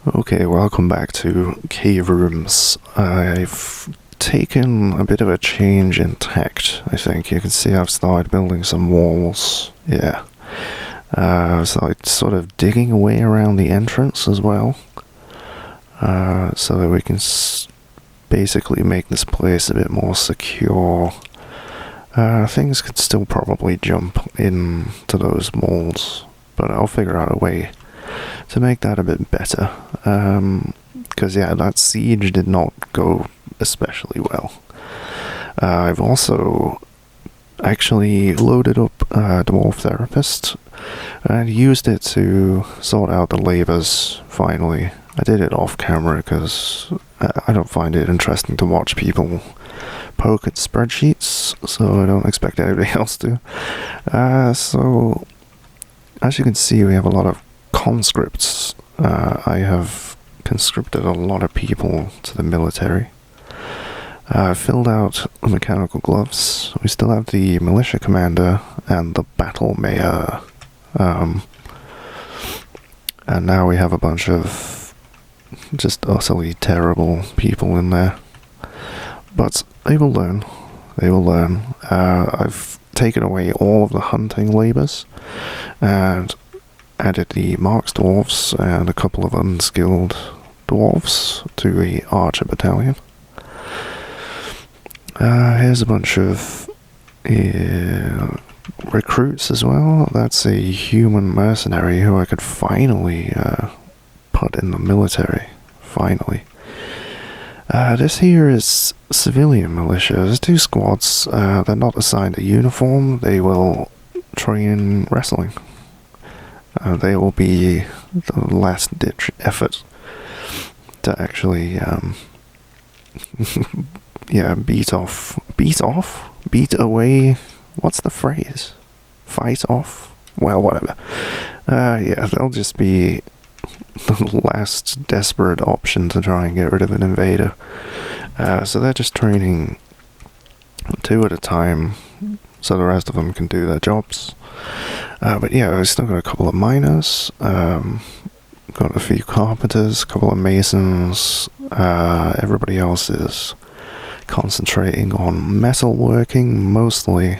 Okay, welcome back to Caverooms. I've taken a bit of a change in tact, I think. You can see I've started building some walls. Yeah. So I'm sort of digging away around the entrance as well. So that we can basically make this place a bit more secure. Things could still probably jump into those molds, but I'll figure out a way to make that a bit better. Because, yeah, that siege did not go especially well. I've also actually loaded up Dwarf Therapist and used it to sort out the labors, finally. I did it off camera because I don't find it interesting to watch people poke at spreadsheets, so I don't expect anybody else to. So, as you can see, we have a lot of conscripts. I have conscripted a lot of people to the military. Filled out mechanical gloves. We still have the militia commander and the battle mayor. And now we have a bunch of just utterly terrible people in there. But they will learn. They will learn. I've taken away all of the hunting labors and added the Marks dwarves and a couple of unskilled dwarves to the archer battalion. Here's a bunch of recruits as well. That's a human mercenary who I could finally put in the military. Finally. This here is civilian militia. There's 2 squads. They're not assigned a uniform. They will train wrestling. They will be the last-ditch effort to actually, beat away, what's the phrase? Fight off? Well, whatever. They'll just be the last desperate option to try and get rid of an invader. So they're just training 2 at a time, so the rest of them can do their jobs. But yeah, I've still got a couple of miners, got a few carpenters, a couple of masons. Everybody else is concentrating on metalworking mostly,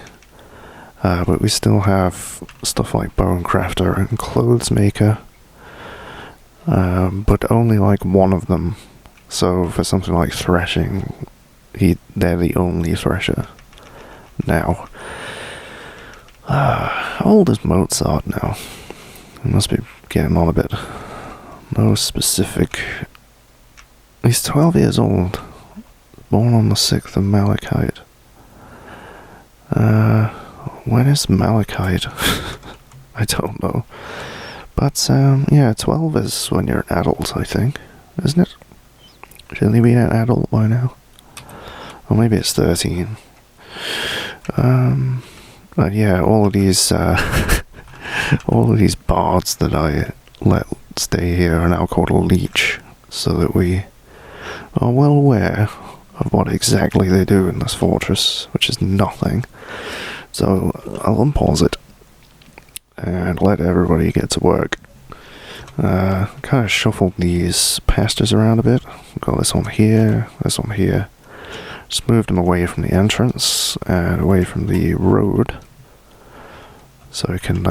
but we still have stuff like bone crafter and clothes maker, but only like one of them. So for something like threshing, they're the only thresher now. How old is Mozart now? He must be getting on a bit. No specific. He's 12 years old. Born on the 6th of Malachite. When is Malachite? I don't know. But, 12 is when you're an adult, I think. Isn't it? Shouldn't he be an adult by now? Or maybe it's 13. But yeah, all of these bards that I let stay here are now called a leech, so that we are well aware of what exactly they do in this fortress, which is nothing. So I'll unpause it and let everybody get to work. Kind of shuffled these pastures around a bit. Got this one here, this one here. Just moved them away from the entrance and away from the road, so we can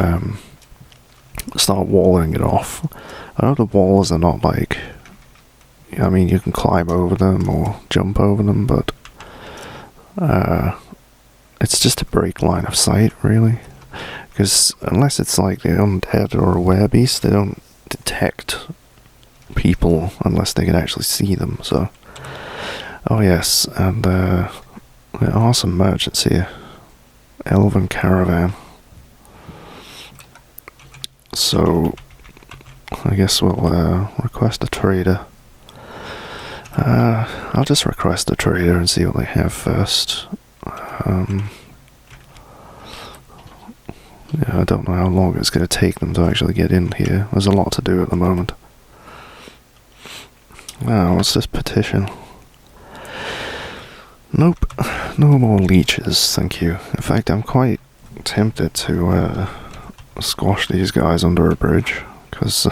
start walling it off. I know the walls are not like, I mean, you can climb over them or jump over them, but it's just to break line of sight, really. Because unless it's like the undead or a werebeast, they don't detect people unless they can actually see them, so. Oh yes, and there are some merchants here. Elven caravan. So, I guess we'll request a trader. I'll just request a trader and see what they have first. I don't know how long it's going to take them to actually get in here. There's a lot to do at the moment. What's this petition? Nope, no more leeches, thank you. In fact, I'm quite tempted to squash these guys under a bridge, because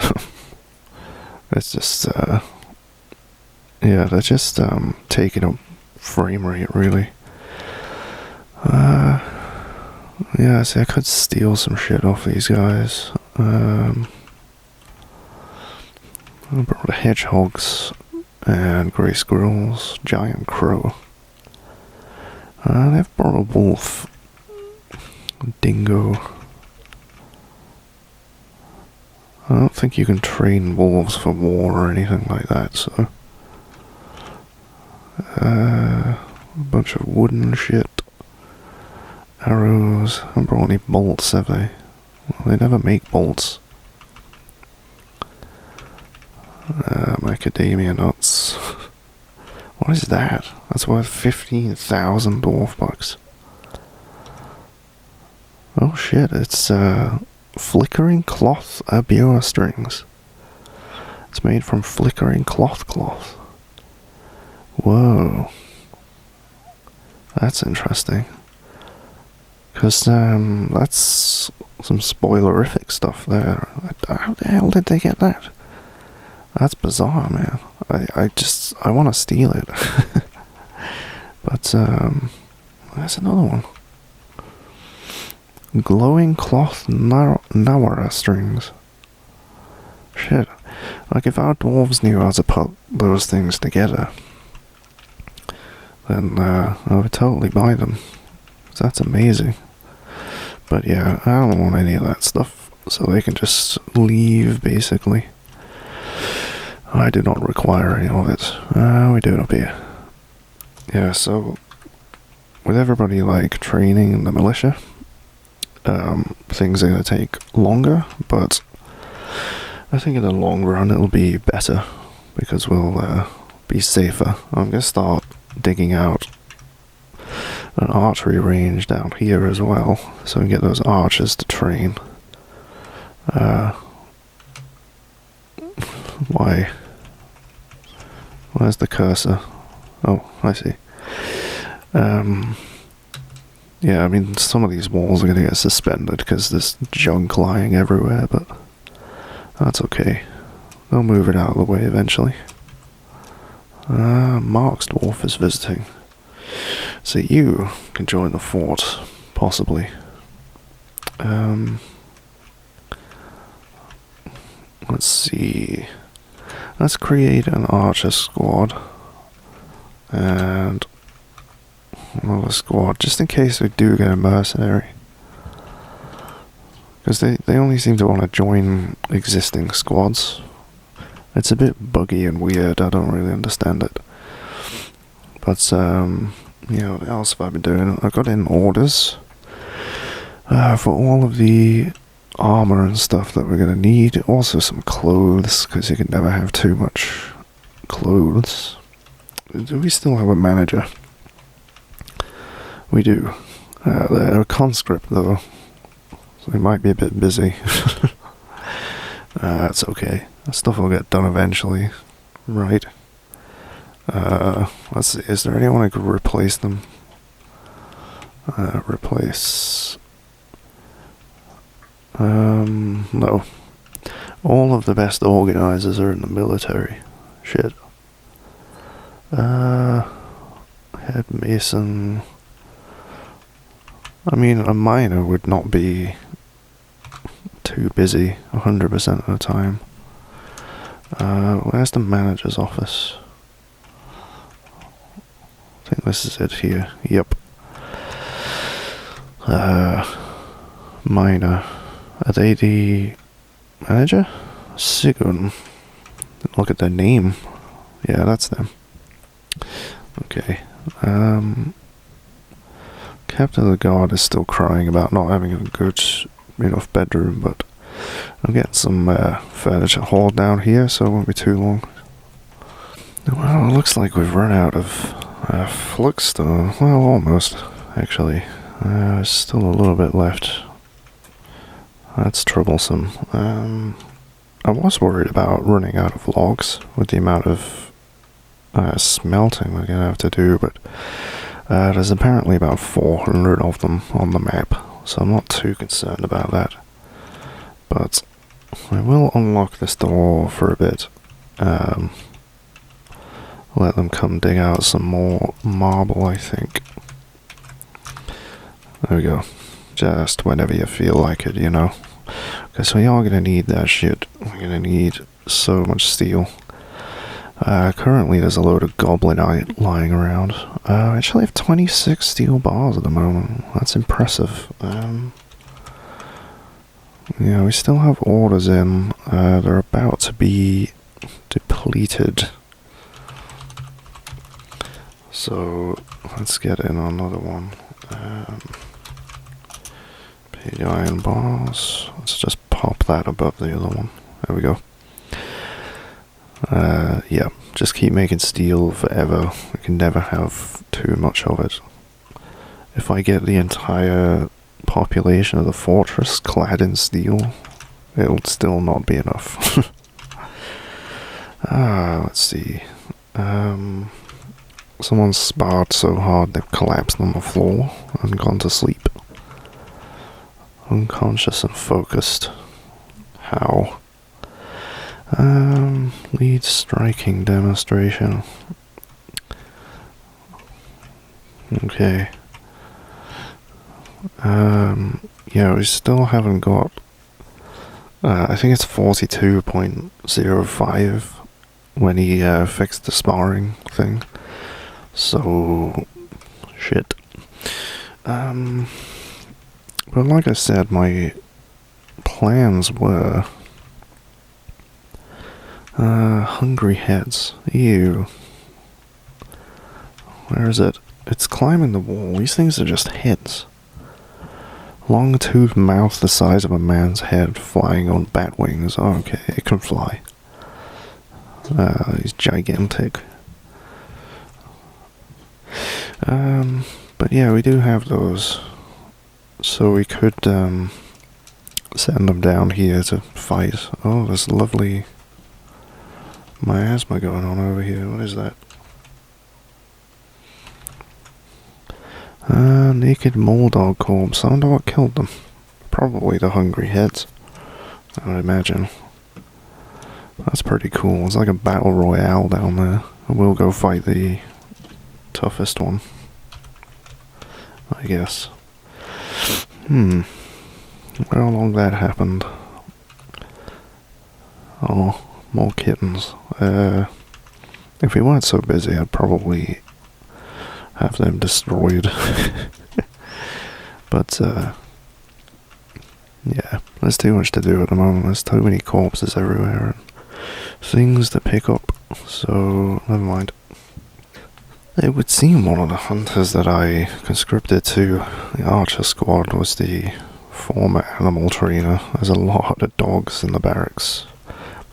It's just, yeah, they're just taking up frame rate, really. Yeah, see, I could steal some shit off these guys. I brought hedgehogs and grey squirrels, giant crow. They've brought a wolf, dingo. I don't think you can train wolves for war or anything like that, so... a bunch of wooden shit. Arrows. I haven't brought any bolts, have they? Well, they never make bolts. Macadamia nuts. What is that? That's worth 15,000 dwarf bucks. Oh shit, it's flickering cloth abure strings. It's made from flickering cloth. Whoa. That's interesting. Because that's some spoilerific stuff there. How the hell did they get that? That's bizarre, man. I want to steal it. But, there's another one. Glowing cloth Nawara strings. Shit. Like, if our dwarves knew how to put those things together, then I would totally buy them. That's amazing. But yeah, I don't want any of that stuff, so they can just leave, basically. I do not require any of it. We do it up here. Yeah, so with everybody like training in the militia, things are going to take longer, but I think in the long run it'll be better because we'll be safer. I'm going to start digging out an archery range down here as well, so we can get those archers to train. Why? Where's the cursor? Oh, I see. Yeah, I mean, some of these walls are going to get suspended because there's junk lying everywhere, but that's okay. They'll move it out of the way eventually. Mark's dwarf is visiting. So you can join the fort, possibly. Let's see. Let's create an archer squad. And another squad, just in case we do get a mercenary. Because they only seem to want to join existing squads. It's a bit buggy and weird, I don't really understand it. But, you know, what else have I been doing? I got in orders for all of the armor and stuff that we're going to need. Also some clothes, because you can never have too much clothes. Do we still have a manager? We do. They're a conscript, though, so they might be a bit busy. That's okay. That stuff will get done eventually, right? Let's see, is there anyone I could replace them? Replace... no. All of the best organizers are in the military. Shit. Head mason... I mean, a miner would not be too busy 100% of the time. Where's the manager's office? I think this is it here. Yep. Miner. Are they the manager? Sigun. Look at their name. Yeah, that's them. Okay. Captain of the guard is still crying about not having a good enough bedroom, but I'm getting some furniture hauled down here, so it won't be too long. Well, it looks like we've run out of flux-stone. Well, almost, actually. There's still a little bit left. That's troublesome. I was worried about running out of logs with the amount of smelting we're going to have to do, but there's apparently about 400 of them on the map, so I'm not too concerned about that. But I will unlock this door for a bit. Um, let them come dig out some more marble, I think. There we go. Just whenever you feel like it, you know. Because we are gonna need that shit. We're gonna need so much steel. Currently there's a load of goblinite lying around. I actually have 26 steel bars at the moment. That's impressive. Yeah, we still have orders in. They're about to be depleted. So, let's get in another one. Pig iron bars. Let's just pop that above the other one. There we go. Yeah, just keep making steel forever. We can never have too much of it. If I get the entire population of the fortress clad in steel, it'll still not be enough. Let's see. Someone sparred so hard they've collapsed on the floor and gone to sleep. Unconscious and focused. How? Lead striking demonstration. Okay. Yeah, we still haven't got... I think it's 42.05 when he fixed the sparring thing. So... shit. But like I said, my plans were... hungry heads. Ew. Where is it? It's climbing the wall. These things are just heads. Long-toothed mouth the size of a man's head, flying on bat wings. Oh, okay, it can fly. He's gigantic. But yeah, we do have those. So we could, send them down here to fight. Oh, there's lovely miasma going on over here. What is that? Naked mole dog corpse. I wonder what killed them. Probably the hungry heads, I would imagine. That's pretty cool. It's like a battle royale down there. We'll go fight the toughest one, I guess. How long that happened? Oh, more kittens. If we weren't so busy, I'd probably have them destroyed. But, yeah, there's too much to do at the moment. There's too many corpses everywhere and things to pick up, so never mind. It would seem one of the hunters that I conscripted to the archer squad was the former animal trainer. There's a lot of dogs in the barracks,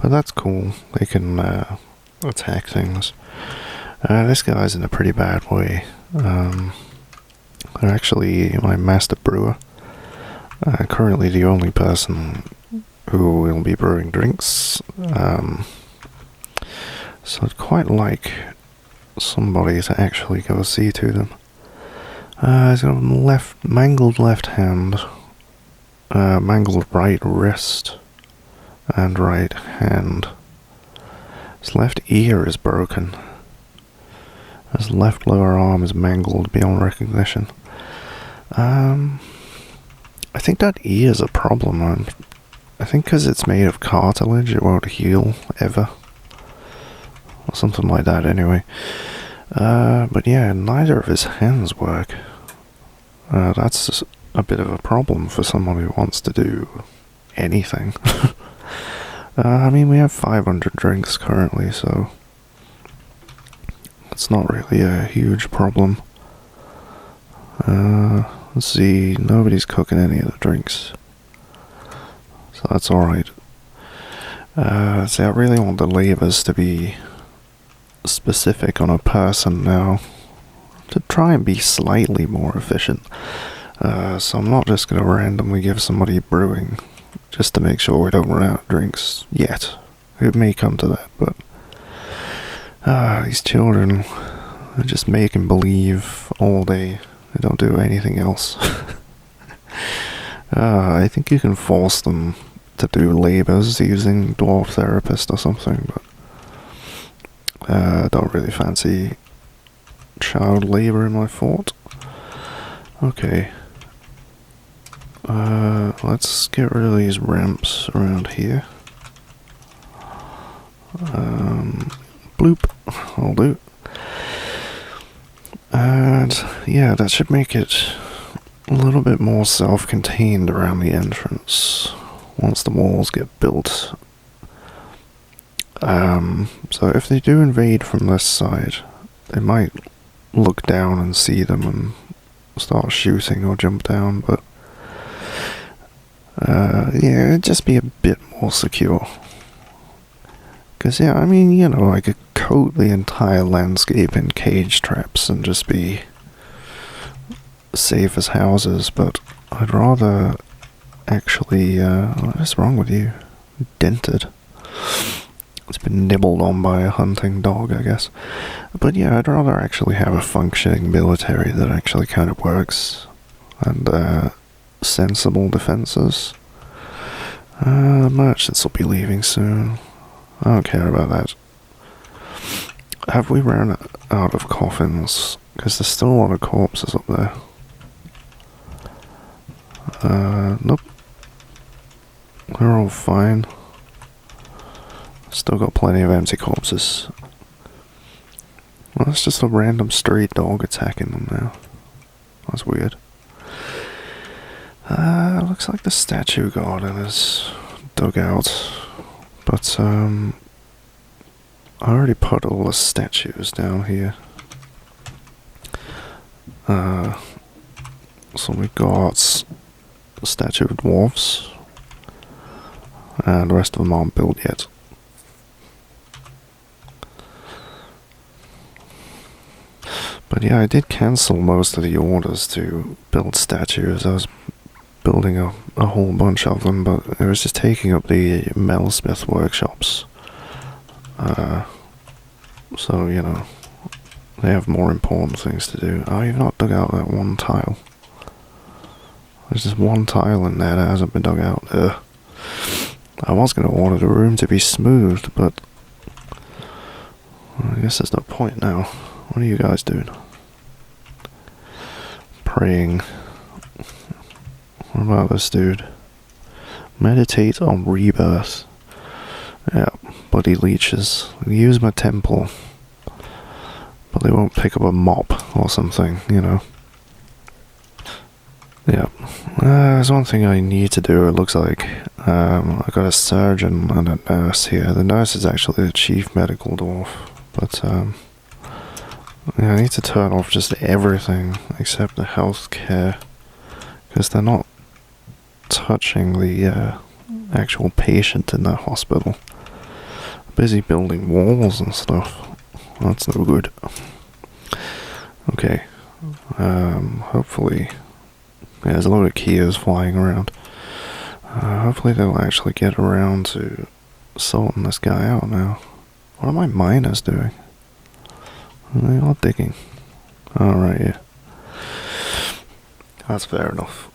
but that's cool. They can attack things. This guy's in a pretty bad way. They're actually my master brewer. Currently the only person who will be brewing drinks. So I'd quite like somebody to actually go see to them. He's got a mangled left hand, mangled right wrist, and right hand. His left ear is broken. His left lower arm is mangled beyond recognition. I think that ear's a problem. I think because it's made of cartilage, it won't heal ever. Or something like that, anyway. But yeah, neither of his hands work. That's a bit of a problem for someone who wants to do anything. I mean, we have 500 drinks currently, so it's not really a huge problem. Let's see, nobody's cooking any of the drinks, so that's alright. See, I really want the labors to be specific on a person now, to try and be slightly more efficient. So I'm not just going to randomly give somebody brewing, just to make sure we don't run out of drinks yet. It may come to that, but these children are just making believe all day. They don't do anything else. I think you can force them to do labors using Dwarf Therapist or something, but Don't really fancy child labor in my fort. Okay. Let's get rid of these ramps around here. Bloop. I'll do. And yeah, that should make it a little bit more self-contained around the entrance once the walls get built. So if they do invade from this side, they might look down and see them and start shooting or jump down, but yeah, it'd just be a bit more secure. Because, yeah, I mean, you know, I could coat the entire landscape in cage traps and just be safe as houses, but I'd rather actually, what is wrong with you? Dented. It's been nibbled on by a hunting dog, I guess. But yeah, I'd rather actually have a functioning military that actually kind of works. And, sensible defenses. Merchants will be leaving soon. I don't care about that. Have we run out of coffins? Because there's still a lot of corpses up there. Nope. We're all fine. Still got plenty of empty corpses. Well, that's just a random stray dog attacking them now. That's weird. Looks like the statue garden is dug out. But, I already put all the statues down here. So we got the statue of dwarfs. And the rest of them aren't built yet. But yeah, I did cancel most of the orders to build statues. I was building a whole bunch of them, but it was just taking up the metalsmith workshops. So, you know, they have more important things to do. Oh, you've not dug out that one tile. There's just one tile in there that hasn't been dug out. Ugh. I was going to order the room to be smoothed, but I guess there's no point now. What are you guys doing? Praying. What about this dude? Meditate on rebirth. Yeah, bloody leeches. Use my temple. But they won't pick up a mop or something, you know. Yeah. There's one thing I need to do, it looks like. I got a surgeon and a nurse here. The nurse is actually the chief medical dwarf. But, yeah, I need to turn off just everything except the health care. Because they're not touching the actual patient in the hospital. Busy building walls and stuff. That's no good. Okay. Hopefully... Yeah, there's a lot of Kias flying around. Hopefully they'll actually get around to sorting this guy out now. What are my miners doing? They are digging. Alright, yeah. That's fair enough.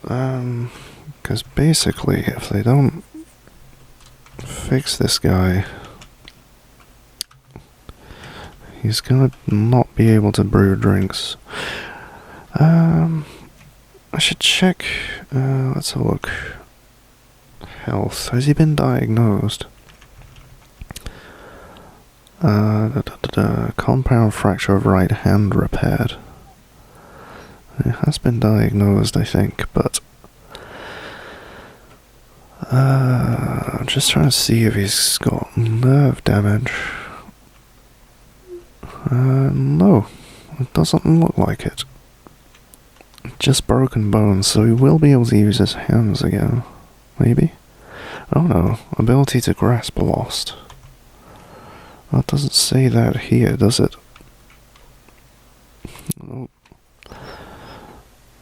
Because basically, if they don't fix this guy, he's gonna not be able to brew drinks. I should check, let's have a look. Health. Has he been diagnosed? Compound fracture of right hand repaired. It has been diagnosed, I think, but... I'm just trying to see if he's got nerve damage. No. It doesn't look like it. Just broken bones, so he will be able to use his hands again. Maybe? Oh no, ability to grasp lost. That doesn't say that here, does it? Nope.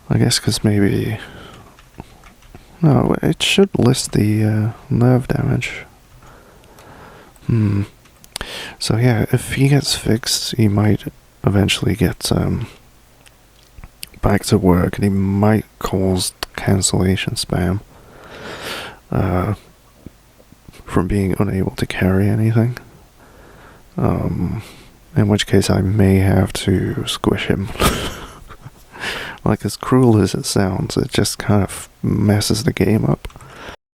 I guess because maybe... No, it should list the nerve damage. So yeah, if he gets fixed, he might eventually get back to work, and he might cause cancellation spam from being unable to carry anything. In which case I may have to squish him. Like, as cruel as it sounds, it just kind of messes the game up.